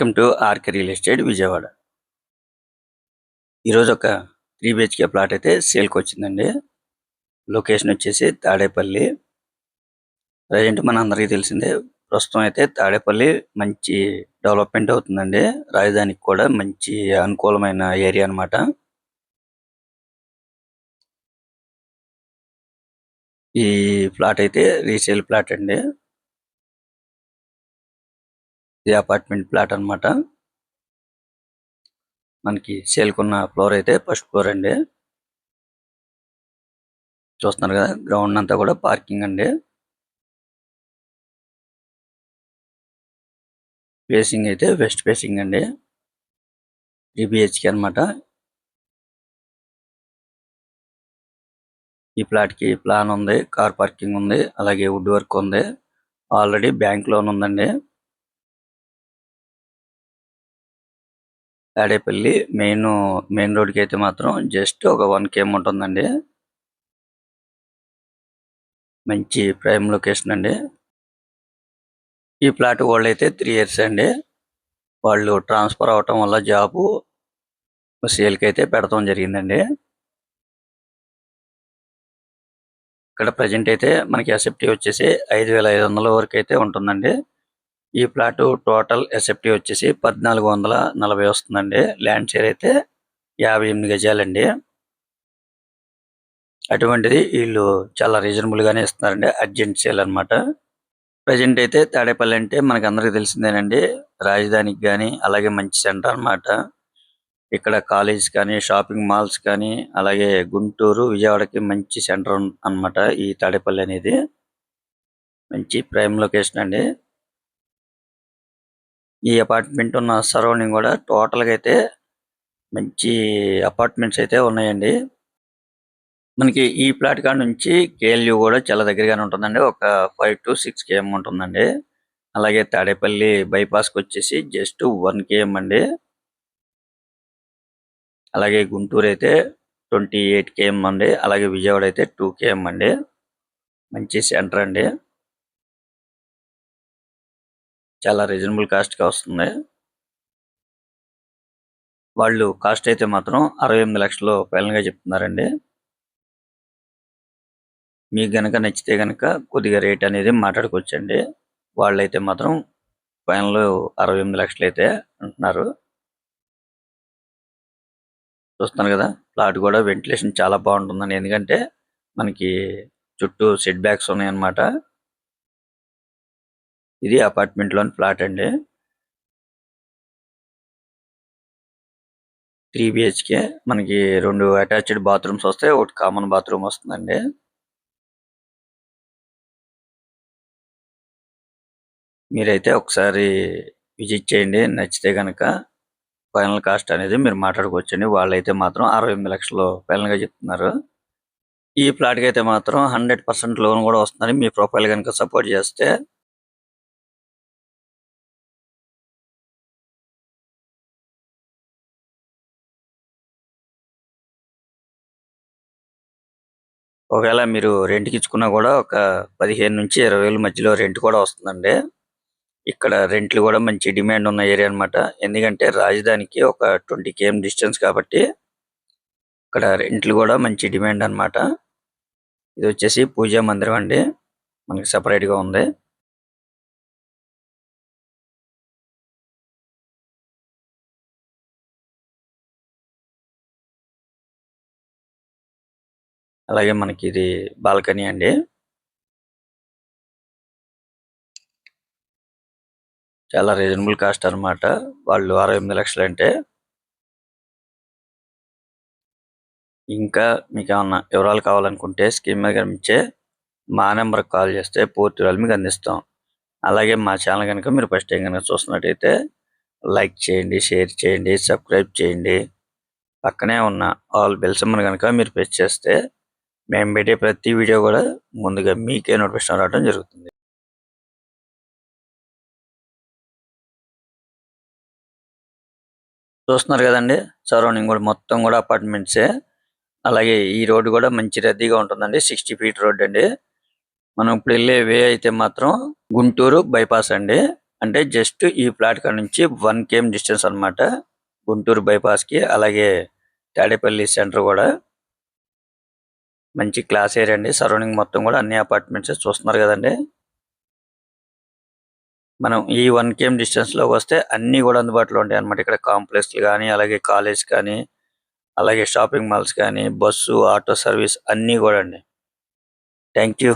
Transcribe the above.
Welcome to RK real estate Vijayawada. ఈరోజు ఒక 3 BHK plot అయితే సేల్కి వచ్చిందండి. లొకేషన్ వచ్చేసి తాడేపల్లి. ప్రజెంట్ మన అందరికీ తెలిసిందే. ప్రస్తుతం అయితే తాడేపల్లి మంచి డెవలప్మెంట్ అవుతుందండి. రాజధానికి కూడా మంచి అనుకూలమైన ఏరియా అన్నమాట. ఈ ప్లాట్ అయితే రీసేల్ ప్లాట్ అండి. ఇది అపార్ట్మెంట్ ప్లాట్ అన్నమాట. మనకి సేల్కున్న ఫ్లోర్ అయితే ఫస్ట్ ఫ్లోర్ అండి. చూస్తున్నారు కదా, గ్రౌండ్ అంతా కూడా పార్కింగ్ అండి. ఫేసింగ్ అయితే వెస్ట్ ఫేసింగ్ అండి. 3 బిహెచ్కే అన్నమాట. ఈ ప్లాట్ కి ప్లాన్ ఉంది, కార్ పార్కింగ్ ఉంది, అలాగే వుడ్ వర్క్ ఉంది. ఆల్రెడీ బ్యాంక్ లోన్ ఉందండి. తాడేపల్లి మెయిన్ రోడ్ కి అయితే మాత్రం జస్ట్ ఒక 1 km ఉంటుందండి. మంచి ప్రైమ్ లొకేషన్ అండి. ఈ ప్లాట్ వాళ్ళు అయితే 3 years అండి. వాళ్ళు ట్రాన్స్ఫర్ అవటం వల్ల జాబ్ సేల్ కి అయితే పెడతాం జరిగిందండి. ఇక్కడ ప్రజెంట్ అయితే మనకి ఎస్ఎఫ్టీ వచ్చేసి 5,500 వరకు అయితే ఉంటుందండి. ఈ ప్లాట్ టోటల్ ఎస్ఎఫ్టీ వచ్చేసి 1,440 వస్తుందండి. ల్యాండ్ షేర్ అయితే 58 గజాలండి. అటువంటిది వీళ్ళు చాలా రీజనబుల్ గానే ఇస్తున్నారండి. అర్జెంట్ సేల్ అన్నమాట. ప్రజెంట్ అయితే తాడేపల్లి అంటే మనకి అందరికి తెలిసిందేనండి. రాజధానికి కానీ అలాగే మంచి సెంటర్ అన్నమాట. ఇక్కడ కాలేజ్ కానీ, షాపింగ్ మాల్స్ కానీ, అలాగే గుంటూరు, విజయవాడకి మంచి సెంటర్ అన్నమాట ఈ తాడేపల్లి అనేది. మంచి ప్రైమ్ లొకేషన్ అండి. ఈ అపార్ట్మెంట్ ఉన్న సరౌండింగ్ కూడా టోటల్ గా అయితే మంచి అపార్ట్మెంట్స్ అయితే ఉన్నాయండి. మనకి ఈ ప్లాట్ కాడ నుంచి కేఎల్యూ కూడా చాలా దగ్గరగానే ఉంటుందండి. ఒక 5 to 6 km ఉంటుందండి. అలాగే తాడేపల్లి బైపాస్ కి వచ్చేసి జస్ట్ 1 km అండి. అలాగే గుంటూరు అయితే 28 km అండి. అలాగే విజయవాడ అయితే 2 km అండి. మంచి సెంటర్ అండి. చాలా రీజనబుల్ కాస్ట్ గా వస్తుంది. వాళ్ళు కాస్ట్ అయితే మాత్రం 68 లక్షలు ఫైనల్ గా చెప్తున్నారండి. మీకు గనక నచ్చితే గనక కొద్దిగా రేట్ అనేది మాట్లాడుకోవచ్చండి. వాళ్ళైతే మాత్రం ఫైనల్ 68 లక్షలు అయితే అంటున్నారు. చూస్తున్నారు కదా, ప్లాట్ కూడా వెంటిలేషన్ చాలా బాగుంటుందండి. ఎందుకంటే మనకి చుట్టూ సెట్ బ్యాక్స్ ఉన్నాయన్నమాట. ఇది అపార్ట్మెంట్ లోని ఫ్లాట్ అండి. 3 బిహెచ్కే. మనకి 2 అటాచ్డ్ బాత్రూమ్స్ వస్తాయి, ఒకటి కామన్ బాత్రూమ్ వస్తుందండి. మీరైతే ఒకసారి విజిట్ చేయండి. నచ్చితే గనక ఫైనల్ కాస్ట్ అనేది మీరు మాట్లాడుకోవచ్చండి. వాళ్ళైతే మాత్రం 68 లక్షలు ఫైనల్ గా చెప్తున్నారు. ఈ ప్లాట్ కి అయితే మాత్రం 100% లోన్ కూడా వస్తుందని మీ ప్రొఫైల్ కనుక సపోర్ట్ చేస్తే ఒకవేళ మీరు రెంట్ కి ఇచ్చుకున్నా కూడా ఒక 15 నుంచి 20,000 మధ్యలో రెంట్ కూడా వస్తుందండి. ఇక్కడ రెంట్లు కూడా మంచి డిమాండ్ ఉన్న ఏరియా అన్నమాట. ఎందుకంటే రాజధానికి ఒక 20 km డిస్టెన్స్ కాబట్టి ఇక్కడ రెంట్లు కూడా మంచి డిమాండ్ అన్నమాట. ఇది వచ్చేసి పూజా మందిరం అండి. మనకి సెపరేట్ గా ఉంది. అలాగే మనకి ఇది బాల్కనీ అండి. చాలా రీజనబుల్ కాస్ట్ అన్నమాట. వాళ్ళు 68 లక్షలు అంటే. ఇంకా మీకు ఏమన్నా వివరాలు కావాలనుకుంటే స్క్రీన్ మీద కనిపించే మా నెంబర్ కాల్ చేస్తే పూర్తి వివరాలు మీకు అందిస్తాం. అలాగే మా ఛానల్ కనుక మీరు ఫస్ట్ టైం కనుక చూస్తున్నట్టయితే లైక్ చేయండి, షేర్ చేయండి, సబ్స్క్రైబ్ చేయండి. పక్కనే ఉన్న ఆల్ బెల్ సింబల్ కనుక మీరు ప్రెస్ చేస్తే మేము పెట్టే ప్రతి వీడియో కూడా ముందుగా మీకే నోటిఫికేషన్ రావడం జరుగుతుంది. చూస్తున్నారు కదండి, సరౌండింగ్ కూడా మొత్తం కూడా అపార్ట్మెంట్సే. అలాగే ఈ రోడ్డు కూడా మంచి రద్దీగా ఉంటుందండి. 60 feet రోడ్ అండి. మనం ఇప్పుడు వెళ్ళే వే అయితే మాత్రం గుంటూరు బైపాస్ అండి. అంటే జస్ట్ ఈ ఫ్లాట్ కాడ నుంచి 1 కేఎం డిస్టెన్స్ అన్నమాట. గుంటూరు బైపాస్‌కి. అలాగే తాడేపల్లి సెంటర్ కూడా. మంచి క్లాస్ ఏరియా అండి. సరౌండింగ్ మొత్తం కూడా అన్ని అపార్ట్మెంట్స్ చూస్తున్నారు కదండీ. మనం ఈ 1 కేఎం డిస్టెన్స్‌లోకి వస్తే అన్నీ కూడా అందుబాటులో ఉంటాయన్నమాట. ఇక్కడ కాంప్లెక్స్‌లు గాని, అలాగే కాలేజ్ కానీ, అలాగే షాపింగ్ మాల్స్ కానీ, బస్సు, ఆటో సర్వీస్ అన్నీ కూడా అండి. Thank you.